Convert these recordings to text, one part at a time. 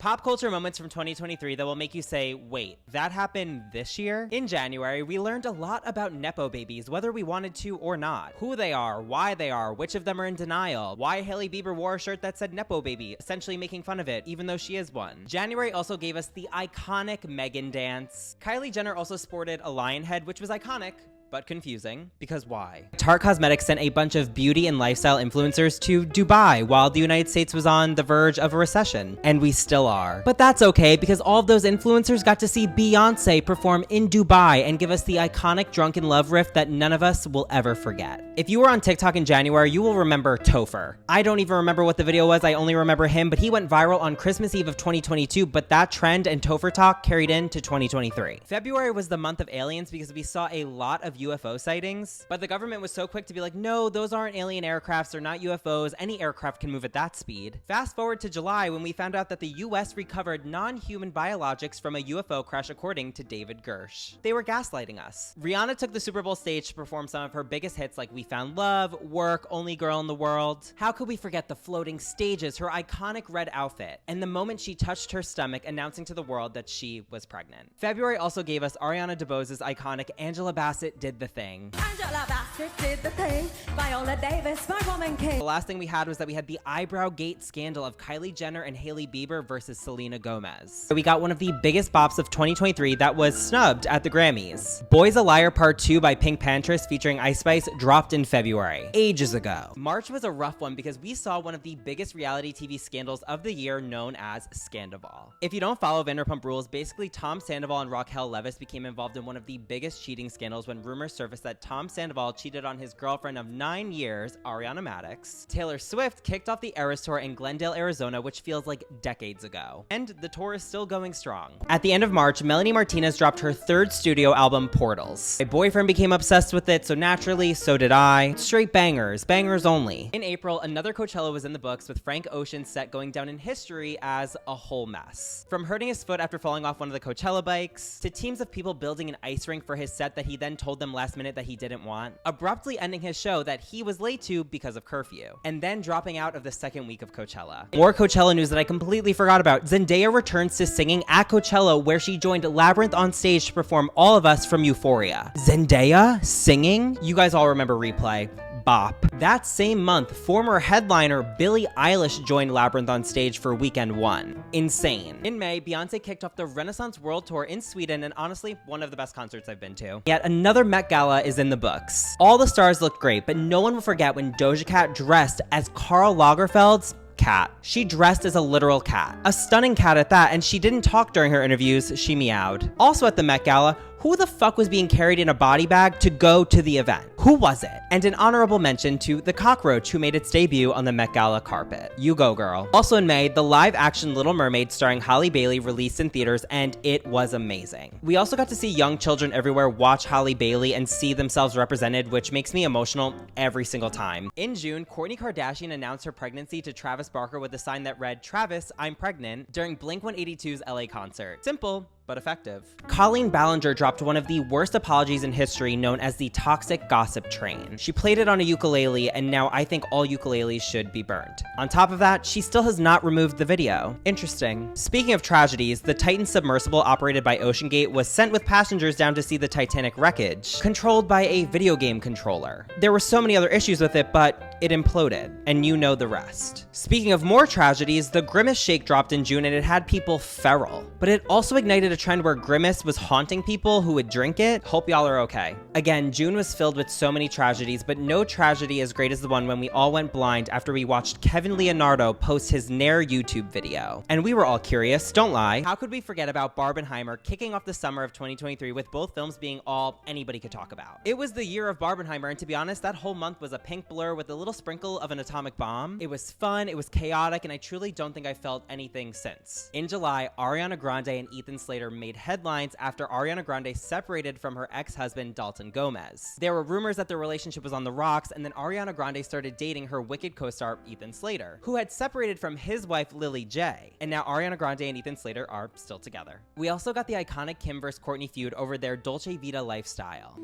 Pop culture moments from 2023 that will make you say, wait, that happened this year? In January, we learned a lot about Nepo babies, whether we wanted to or not. Who they are, why they are, which of them are in denial, why Hailey Bieber wore a shirt that said Nepo baby, essentially making fun of it, even though she is one. January also gave us the iconic Megan dance. Kylie Jenner also sported a lion head, which was iconic, but confusing, because why? Tarte Cosmetics sent a bunch of beauty and lifestyle influencers to Dubai while the United States was on the verge of a recession, and we still are. But that's okay, because all of those influencers got to see Beyonce perform in Dubai and give us the iconic Drunken Love riff that none of us will ever forget. If you were on TikTok in January, you will remember Topher. I don't even remember what the video was, I only remember him, but he went viral on Christmas Eve of 2022, but that trend and Topher talk carried into 2023. February was the month of aliens because we saw a lot of UFO sightings, but the government was so quick to be like, no, those aren't alien aircrafts, they're not UFOs, any aircraft can move at that speed. Fast forward to July when we found out that the US recovered non-human biologics from a UFO crash according to David Gersh. They were gaslighting us. Rihanna took the Super Bowl stage to perform some of her biggest hits like We Found Love, Work, Only Girl in the World. How could we forget the floating stages, her iconic red outfit, and the moment she touched her stomach announcing to the world that she was pregnant. February also gave us Ariana DeBose's iconic Angela Bassett Did the Thing. Angela Bassett did the thing. Viola Davis, my woman king. The last thing we had was that we had the eyebrow gate scandal of Kylie Jenner and Hailey Bieber versus Selena Gomez. We got one of the biggest bops of 2023 that was snubbed at the Grammys. Boy's a Liar Part 2 by Pink Pantress featuring Ice Spice dropped in February, ages ago. March was a rough one because we saw one of the biggest reality TV scandals of the year known as Scandoval. If you don't follow Vanderpump Rules, basically Tom Sandoval and Raquel Leviss became involved in one of the biggest cheating scandals when rumors surfaced that Tom Sandoval cheated on his girlfriend of 9 years, Ariana Madix. Taylor Swift kicked off the Eras Tour in Glendale, Arizona, which feels like decades ago. And the tour is still going strong. At the end of March, Melanie Martinez dropped her third studio album, Portals. My boyfriend became obsessed with it, so naturally, so did I. Straight bangers, bangers only. In April, another Coachella was in the books with Frank Ocean's set going down in history as a whole mess. From hurting his foot after falling off one of the Coachella bikes, to teams of people building an ice rink for his set that he then told them last minute that he didn't want, abruptly ending his show that he was late to because of curfew, and then dropping out of the second week of Coachella. More Coachella news that I completely forgot about. Zendaya returns to singing at Coachella, where she joined Labyrinth on stage to perform All of Us from Euphoria. Zendaya singing? You guys all remember Replay. Bop. That same month, former headliner Billie Eilish joined Labyrinth on stage for Weekend 1. Insane. In May, Beyonce kicked off the Renaissance World Tour in Sweden, and honestly, one of the best concerts I've been to. Yet another Met Gala is in the books. All the stars looked great, but no one will forget when Doja Cat dressed as Karl Lagerfeld's cat. She dressed as a literal cat. A stunning cat at that, and she didn't talk during her interviews, she meowed. Also at the Met Gala, who the fuck was being carried in a body bag to go to the event? Who was it? And an honorable mention to the cockroach who made its debut on the Met Gala carpet. You go, girl. Also in May, the live-action Little Mermaid starring Halle Bailey released in theaters, and it was amazing. We also got to see young children everywhere watch Halle Bailey and see themselves represented, which makes me emotional every single time. In June, Kourtney Kardashian announced her pregnancy to Travis Barker with a sign that read, "Travis, I'm pregnant," during Blink-182's LA concert. Simple, but effective. Colleen Ballinger dropped one of the worst apologies in history, known as the toxic gossip train. She played it on a ukulele, and now I think all ukuleles should be burned. On top of that, she still has not removed the video. Interesting. Speaking of tragedies, the Titan submersible operated by OceanGate was sent with passengers down to see the Titanic wreckage, controlled by a video game controller. There were so many other issues with it, but it imploded, and you know the rest. Speaking of more tragedies, the Grimace shake dropped in June, and it had people feral. But it also ignited a trend where Grimace was haunting people who would drink it. Hope y'all are okay. Again, June was filled with so many tragedies, but no tragedy as great as the one when we all went blind after we watched Kevin Leonardo post his Nair YouTube video. And we were all curious, don't lie. How could we forget about Barbenheimer kicking off the summer of 2023 with both films being all anybody could talk about? It was the year of Barbenheimer, and to be honest, that whole month was a pink blur with a little sprinkle of an atomic bomb. It was fun, it was chaotic, and I truly don't think I felt anything since. In July, Ariana Grande and Ethan Slater made headlines after Ariana Grande separated from her ex-husband Dalton Gomez. There were rumors that their relationship was on the rocks, and then Ariana Grande started dating her Wicked co-star Ethan Slater, who had separated from his wife Lily J. And now Ariana Grande and Ethan Slater are still together. We also got the iconic Kim vs. Kourtney feud over their Dolce Vita lifestyle.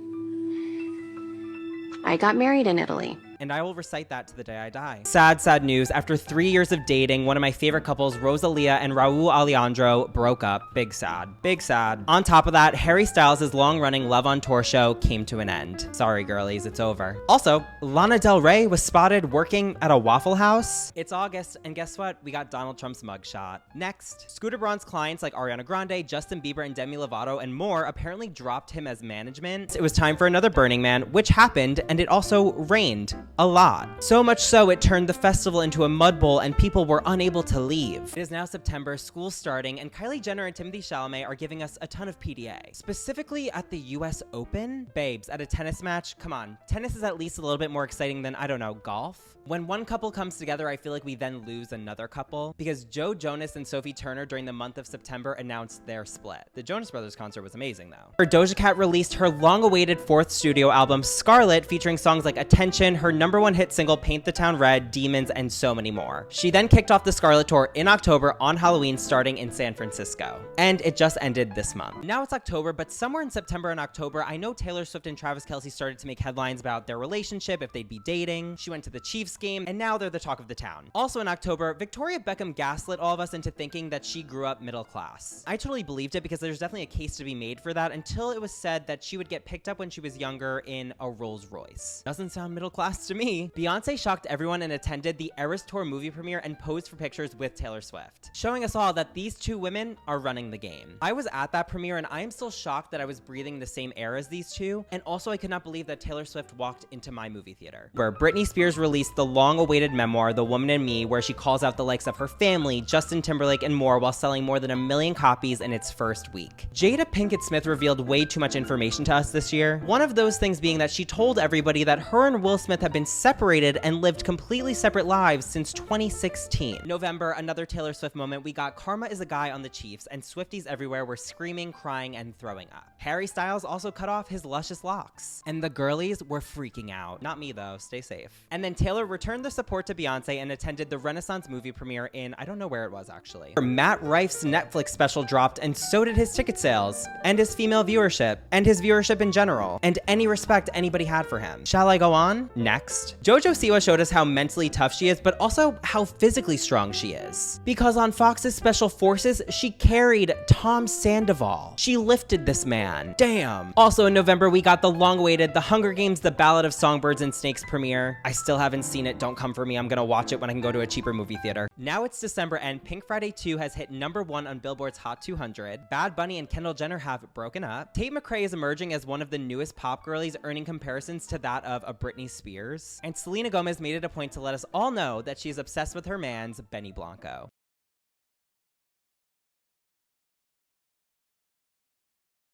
I got married in Italy. And I will recite that to the day I die. Sad, sad news. After 3 years of dating, one of my favorite couples, Rosalia and Raul Alejandro, broke up. Big sad. Big sad. On top of that, Harry Styles' long-running Love on Tour show came to an end. Sorry, girlies, it's over. Also, Lana Del Rey was spotted working at a Waffle House. It's August, and guess what? We got Donald Trump's mugshot. Next, Scooter Braun's clients like Ariana Grande, Justin Bieber, and Demi Lovato, and more apparently dropped him as management. It was time for another Burning Man, which happened, and it also rained. A lot. So much so it turned the festival into a mud bowl and people were unable to leave. It is now September, school's starting, and Kylie Jenner and Timothée Chalamet are giving us a ton of PDA. Specifically at the US Open? Babes, at a tennis match? Come on, tennis is at least a little bit more exciting than, I don't know, golf? When one couple comes together, I feel like we then lose another couple, because Joe Jonas and Sophie Turner during the month of September announced their split. The Jonas Brothers concert was amazing though. Doja Cat released her long-awaited fourth studio album, Scarlet, featuring songs like Attention, her #1 hit single Paint the Town Red, Demons, and so many more. She then kicked off the Scarlet Tour in October on Halloween, starting in San Francisco. And it just ended this month. Now it's October, but somewhere in September and October, I know Taylor Swift and Travis Kelce started to make headlines about their relationship, if they'd be dating. She went to the Chiefs game, and now they're the talk of the town. Also in October, Victoria Beckham gaslit all of us into thinking that she grew up middle class. I totally believed it because there's definitely a case to be made for that until it was said that she would get picked up when she was younger in a Rolls Royce. Doesn't sound middle class to me. Beyonce shocked everyone and attended the Eras Tour movie premiere and posed for pictures with Taylor Swift, showing us all that these two women are running the game. I was at that premiere and I am still shocked that I was breathing the same air as these two, and also I could not believe that Taylor Swift walked into my movie theater. Where Britney Spears released the long-awaited memoir, The Woman in Me, where she calls out the likes of her family, Justin Timberlake, and more while selling more than 1 million copies in its first week. Jada Pinkett Smith revealed way too much information to us this year. One of those things being that she told everybody that her and Will Smith have been separated and lived completely separate lives since 2016. November, another Taylor Swift moment, we got Karma is a Guy on the Chiefs, and Swifties everywhere were screaming, crying, and throwing up. Harry Styles also cut off his luscious locks. And the girlies were freaking out. Not me though, stay safe. And then Taylor returned the support to Beyonce and attended the Renaissance movie premiere in, I don't know where it was actually. Matt Rife's Netflix special dropped, and so did his ticket sales, and his female viewership, and his viewership in general, and any respect anybody had for him. Shall I go on? Next. JoJo Siwa showed us how mentally tough she is, but also how physically strong she is. Because on Fox's Special Forces, she carried Tom Sandoval. She lifted this man. Damn. Also in November, we got the long-awaited The Hunger Games: The Ballad of Songbirds and Snakes premiere. I still haven't seen it, don't come for me, I'm gonna watch it when I can go to a cheaper movie theater. Now it's December and Pink Friday 2 has hit #1 on Billboard's Hot 200. Bad Bunny and Kendall Jenner have broken up. Tate McRae is emerging as one of the newest pop girlies, earning comparisons to that of a Britney Spears. And Selena Gomez made it a point to let us all know that she's obsessed with her man's Benny Blanco.